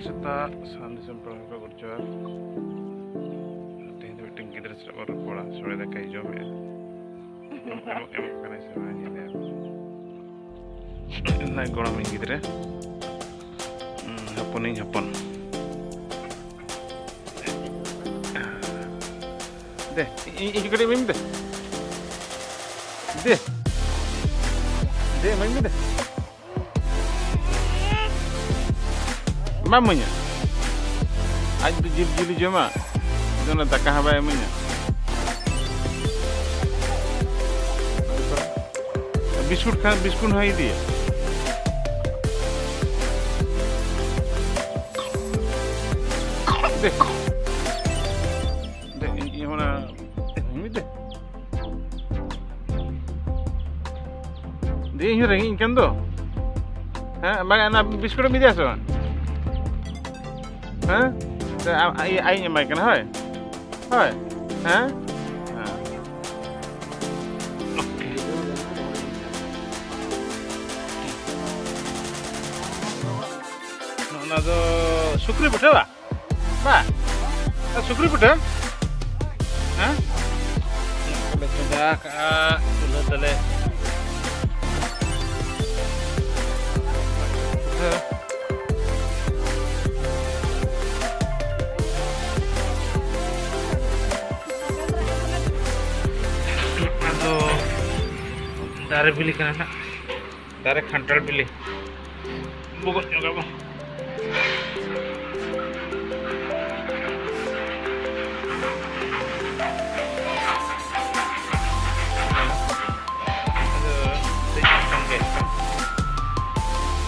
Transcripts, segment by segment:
Seta Sandisan Prabhu Gurjar. They were taking this over for us, so the Kajom. Can I say, like Goram in Gidre? Happening upon. You could even Dia main gitu. Mamanya. Aja jili cuma. Itu nak tak kahwai mamanya. Biskut hai dia. Deh, ini mana? Ini deh. Dia ini orang ikan tu, macam anak biskut ni dia so, ayahnya makan, hai, okay. Nah, tu sukri betul lah, sukri betul, Kalau sudah dulu tele. Dari beli kan anak, dari kantor beli, buku juga bang.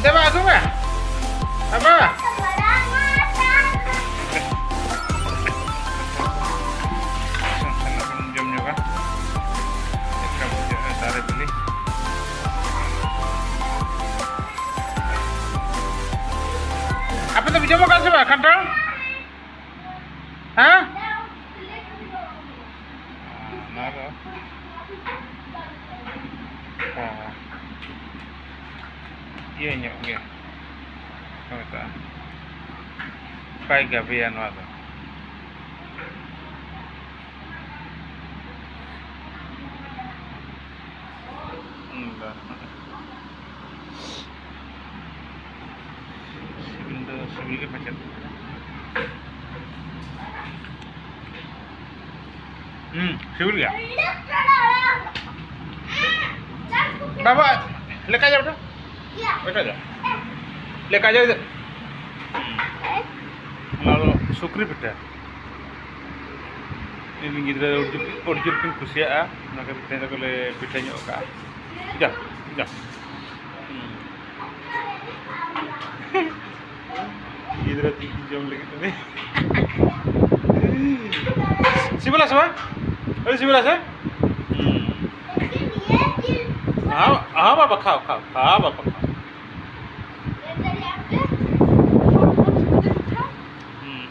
Dewa aku mah, apa? Jam juga, dari beli. Apa tu bijak makan sebab kantor? Nara. Iya nyok dia. Kata. Pai gabian wala. Enggak. Sibil macam. Sibil ya? Bapak, leka aja betul? Leka aja itu. Lalu sukri beda. Ini kita order pun kusia, nak kita kalau bedanya oka. Jah. Kita jam lagi tu ni. Siapa lah? Ada siapa lah? Bapak kau. Bapak kau.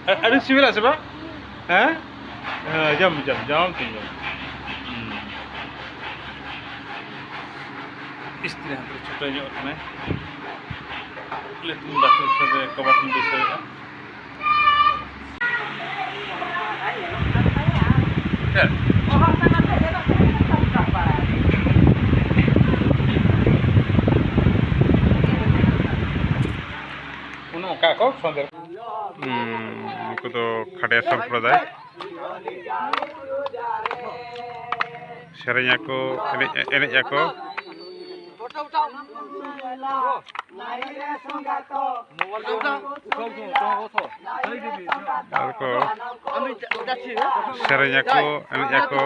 Ada siapa lah siapa? Jam tinggal. Istri yang terciptanya orang ni. Lihat mudah tu sampai kawasan desa. Kan? Kau sonder. Aku tu khadya sampradaya. Serenya aku, enek aku. Aku serenya aku, enek aku.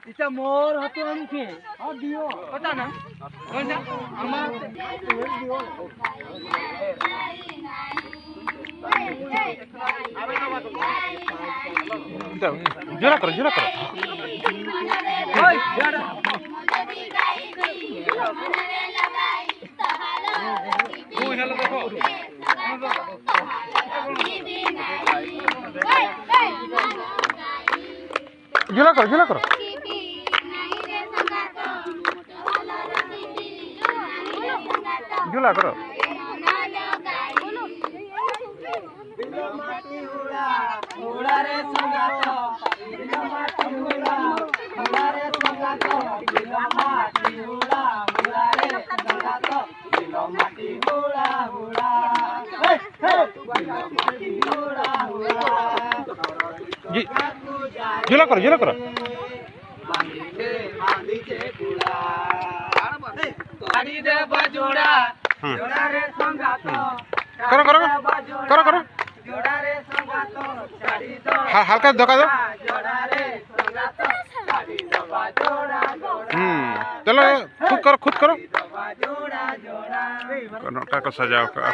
Kita mor hatu anu ke? Dia. Kata na? Mana? Amat. Jura karo. Hoi, jara. Oh, hello देखो. Jura karo. झूला करो जी झूला करो करो हल्का धोखा दो चलो खुद करो नोटा को सजाओ का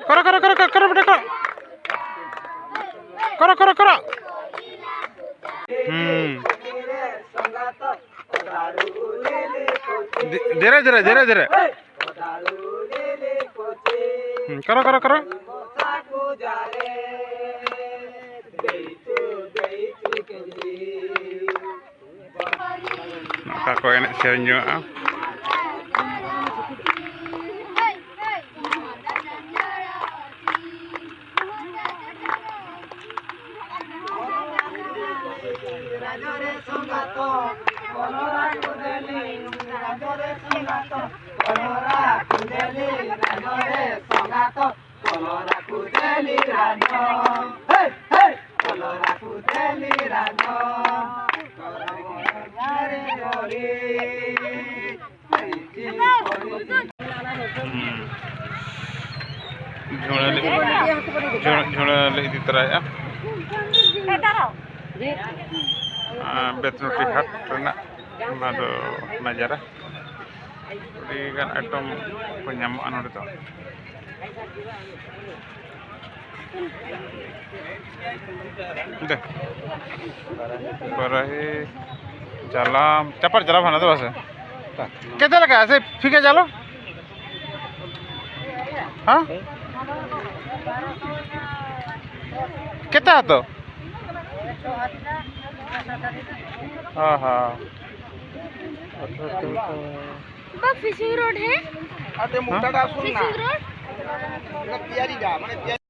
करो बेटा करो धीरे करो नोटा को एने सेरेñ जोङा झोला ले इदी तरह बेतनोटी हाट रना नजारा अड़ीगान आइटम को नामोगा नोडे दो दे बराही जालाम चापर जालाम हाना दो बस केते लगा ऐसे फीके जालो हाँ केते तो हाँ हाँ फिशिंग रोड है अरे मोटा का सुन ना फिशिंग रोड तैयारी जा माने